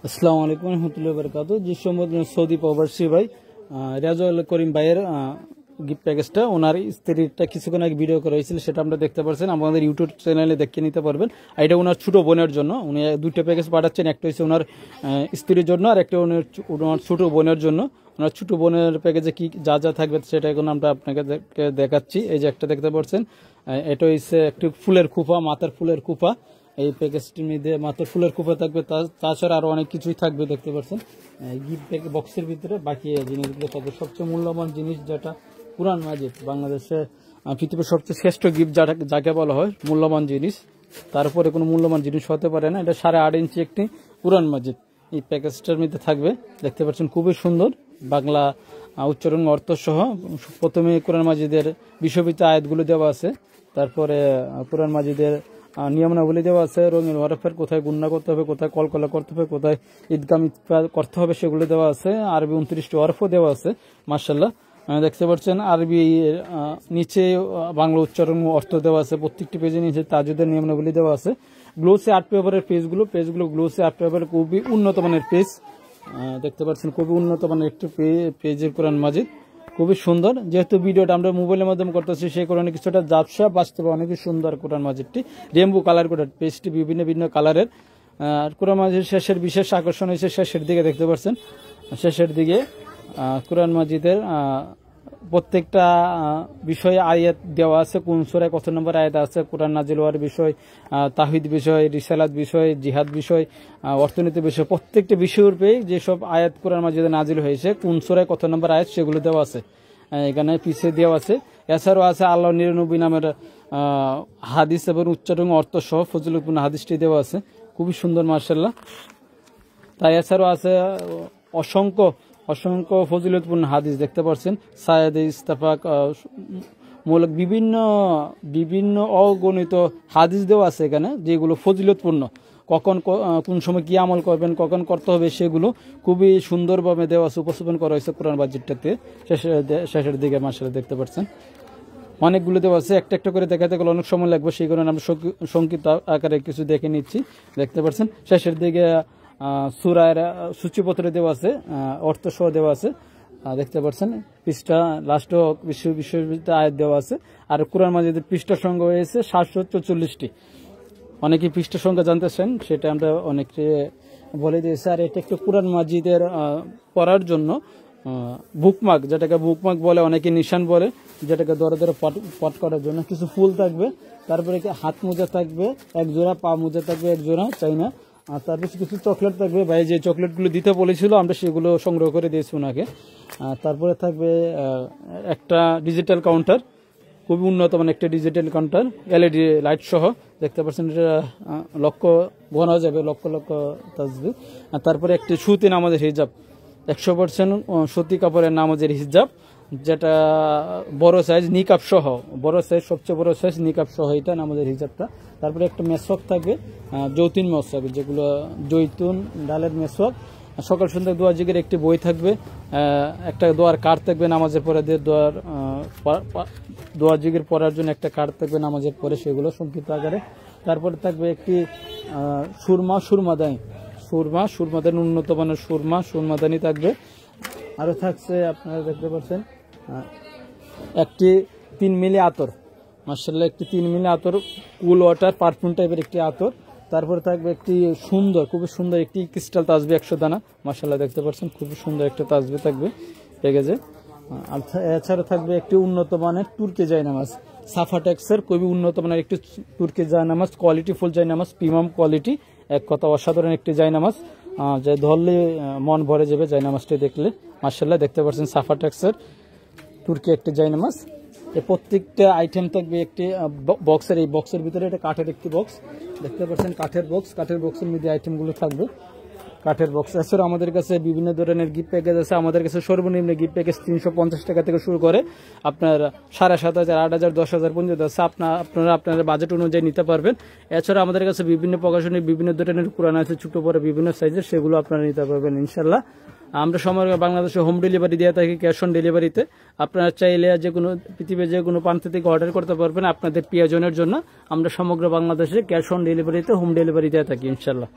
আসসালামু আলাইকুম রহমতুল্লাহি ওয়া বারাকাতুহু। যে সম্বন্ধে সৌদি প্রবাসী ভাই রেজাউল করিম ভাইয়ের গিফট প্যাকেজটা ওনার স্ত্রীরটা কিছুক্ষণ আগে ভিডিও করা হয়েছিল, সেটা আমরা দেখতে পাচ্ছেন আমাদের ইউটিউব চ্যানেলে দেখে নিতে পারবেন। আর এটা ওনার ছোট বোনের জন্য, উনি দুইটা প্যাকেজ পাঠাচ্ছেন, একটা হচ্ছে ওনার স্ত্রীর জন্য আর একটা ওনার ছোট বোনের জন্য। ওনার ছোট বোনের প্যাকেজে কি যা যা থাকবে সেটা এখন আমরা আপনাকে দেখাচ্ছি। এই যে একটা দেখতে পাচ্ছেন, এটা হচ্ছে একটি ফুলের খোপা, মাথার ফুলের খোপা। এই প্যাকেজটির মধ্যে মাত্র ফুলের খোপা থাকবে, তাছাড়া আরো অনেক কিছুই থাকবে দেখতে পাচ্ছেন গিফট বক্সের ভিতরে। বাকি জিনিসগুলো থাকবে সবচেয়ে মূল্যবান জিনিস যেটা কুরআন মাজিদ, বাংলাদেশে পৃথিবীর সবচেয়ে শ্রেষ্ঠ গিফট যাকে বলা হয় মূল্যবান জিনিস, তারপরে কোনো মূল্যবান জিনিস হতে পারে না। এটা 8.5 ইঞ্চি একটি কুরআন মাজিদ এই প্যাকেজটার মধ্যে থাকবে। দেখতে পাচ্ছেন খুবই সুন্দর, বাংলা উচ্চারণ অর্থ সহ। প্রথমে কুরআন মাজিদের বিষয়ভিত্তিক আয়াতগুলো দেওয়া আছে, তারপরে কুরআন মাজিদের নিয়মাবলী দেওয়া আছে, রঙিন হরফের কোথায় গুণনা করতে হবে, কোথায় কলকলা করতে হবে, কোথায় ঈদগাম করতে হবে সেগুলো দেওয়া আছে। আরবি 29টি হরফও দেওয়া আছে মাশাআল্লাহ। দেখতে পাচ্ছেন আরবি নিচে বাংলা উচ্চারণ অর্থ দেওয়া আছে, প্রত্যেকটি পেজে নিচে তাজুদের নিয়মাবলী দেওয়া আছে। গ্লোসি আর্ট পেপারের পেজগুলো গ্লোসি আর্ট পেপারের খুবই উন্নত মানের পেজ। দেখতে পাচ্ছেন খুবই উন্নত মানের একটি পেজের কোরআন মাজিদ, খুবই সুন্দর। যেহেতু ভিডিওটা আমরা মোবাইলের মাধ্যমে করতেছি সেই কারণে কিছুটা জাপসা, বাস্তবে অনেক সুন্দর কোরআন মাজিদটি। রেমবো কালার কোড পেজটি বিভিন্ন ভিন্ন কালারের। কোরআন মাজিদের শেষের বিশেষ আকর্ষণ হয়েছে শেষের দিকে, দেখতে পাচ্ছেন শেষের দিকে কোরআন মাজিদের প্রত্যেকটা বিষয়ে আয়াত দেওয়া আছে, কোন সূরায় কত নম্বর আয়াত আছে, কোরআন নাজিল হওয়ার বিষয়, তাওহীদ বিষয়, রিসালাত বিষয়, জিহাদ বিষয়, অর্থনীতি বিষয়, প্রত্যেকটা বিষয়ের পেয়ে যেসব আয়াত কোরআন মাজিদে নাজিল হয়েছে, কোন সূরায় কত নম্বর আয়াত সেগুলো দেওয়া আছে এখানে পিছিয়ে দেওয়া আছে। এছাড়াও আছে আল্লাহ 99 নামের হাদিস এবং উচ্চারণ অর্থ সহ ফজিলতপূর্ণ হাদিসটি দেওয়া আছে, খুবই সুন্দর মাশাআল্লাহ। তাই এছাড়াও আছে অসংখ্য ফজিলতপূর্ণ হাদিস, দেখতে পাচ্ছেন সায়েদ ইস্তাফাক মূলক বিভিন্ন অগণিত হাদিস দেওয়া আছে এখানে, যেগুলো ফজিলতপূর্ণ। কখন কোন সময় কি আমল করবেন, কখন করতে হবে সেগুলো খুবই সুন্দরভাবে দেওয়া আছে, উপস্থাপন করা হয়েছে কোরআন মাজিদটাতে শেষের দিকে মাশাআল্লাহ। দেখতে পাচ্ছেন অনেকগুলো দেওয়া আছে, একটা একটা করে দেখাতে গেলে অনেক সময় লাগবে, সেই কারণে আমরা সংক্ষিপ্ত আকারে কিছু দেখে নিচ্ছি। দেখতে পাচ্ছেন শেষের দিকে সূরার সূচিপত্র দেওয়া আছে, অর্থ সহ দেওয়া আছে। দেখতে পাচ্ছেন পৃষ্ঠা লাস্ট বিশ্ববিদ্যালয় আয়াত দেওয়া আছে। আর কোরআন মাজিদের পৃষ্ঠা সংখ্যা হয়েছে 744টি। অনেকে পৃষ্ঠা সংখ্যা জানতেছেন, সেটা আমরা অনেকে বলে দিয়েছি। আর এটা একটু কোরআন মাজিদের পড়ার জন্য বুকমার্ক, যেটাকে বুকমার্ক বলে, অনেকে নিশান বলে, যেটাকে দরে দরে পট করার জন্য কিছু ফুল থাকবে, তারপরে হাত মোজা থাকবে এক জোড়া, পা মোজা থাকবে এক জোড়া, চাই না। আর তারপর কিছু চকলেট থাকবে, ভাই যে চকলেটগুলো দিতে বলেছিল আমরা সেগুলো সংগ্রহ করে দিয়েছি ওনাকে। তারপরে থাকবে একটা ডিজিটাল কাউন্টার, খুবই উন্নত মানে একটা ডিজিটাল কাউন্টার LED লাইট সহ। দেখতে পাচ্ছেন এটা লক্ষ গোনা যাবে, লক্ষ লক্ষ তাসবিহ। আর তারপরে একটি সুতি নামাজের হিজাব, 100% সুতি কাপড়ের নামাজের হিজাব, যেটা বড় সাইজ নিকাব সহ, বড় সাইজ সবচেয়ে বড় সাইজ নিকাব সহ এটা নামাজের হিজাবটা। তারপরে একটা মেসওয়াক থাকবে, জৈতুন মেসওয়াক, যেগুলো জৈতুন ডালের মেসওয়াক। সকাল সন্ধ্যা দোয়া জিগের একটি বই থাকবে, একটা দোয়ার কার্ড থাকবে নামাজের পরে, দোয়া জিগের পড়ার জন্য একটা কার্ড থাকবে নামাজের পরে, সেগুলো সংক্ষিপ্ত আকারে। তারপরে থাকবে একটি সুরমাদানি, উন্নত মানের সুরমাদানি থাকবে। আরো থাকছে আপনারা দেখতে পাচ্ছেন একটি 3 মিলি আতর, মাশাআল্লাহ, একটি 3 মিলি আতর, কুল ওয়াটার পারফিউম টাইপের একটি আতর। তারপরে থাকবে একটি খুবই সুন্দর একটি ক্রিস্টাল তাসবিহ 100 দানা, মাশাআল্লাহ দেখতে পাচ্ছেন খুবই সুন্দর একটা তাসবিহ থাকবে প্যাকেজে। এছাড়া থাকবে একটি উন্নত মানের তুর্কি জায়নামাজ, সাফাটেক্সের খুবই উন্নত মানের একটি তুর্কি জায়নামাজ, কোয়ালিটি ফুল জায়নামাজ, প্রিমিয়াম কোয়ালিটি, এক কথা অসাধারণ একটি জায়নামাজ, যে ধরলে মন ভরে যাবে জায়নামাজটি দেখলে মাশাআল্লাহ। দেখতে পাচ্ছেন সাফাটেক্সের তুর্কি একটি জায়নামাজ। এই প্রত্যেকটা আইটেম থাকবে একটি বক্সের, এই বক্সের ভিতরে এটা কাঠের একটি বক্স, দেখতে পাচ্ছেন কাঠের বক্সের মধ্যে আইটেমগুলো থাকবে, কাঠের বক্স। এছাড়া আমাদের কাছে বিভিন্ন ধরনের গিফট প্যাকেজ আছে। আমাদের কাছে সর্বনিম্ন গিফট প্যাকেজ 350 টাকা থেকে শুরু করে আপনার 7,500, 8,000, 10,000 পর্যন্ত আছে। আপনারা আপনাদের বাজেট অনুযায়ী নিতে পারবেন। এছাড়া আমাদের কাছে বিভিন্ন প্রকাশনের বিভিন্ন ধরনের কোরআন আছে, ছোট বড় বিভিন্ন সাইজের, সেগুলো আপনারা নিতে পারবেন ইনশাল্লাহ। আমরা সমগ্র বাংলাদেশে হোম ডেলিভারি দিয়ে থাকি, ক্যাশ অন ডেলিভারিতে। আপনারা চাইলে যে কোনো পৃথিবীর যে কোনো প্রান্ত থেকে অর্ডার করতে পারবেন আপনাদের প্রিয়জনের জন্য। আমরা সমগ্র বাংলাদেশে ক্যাশ অন ডেলিভারিতে হোম ডেলিভারি দিয়ে থাকি ইনশাল্লাহ।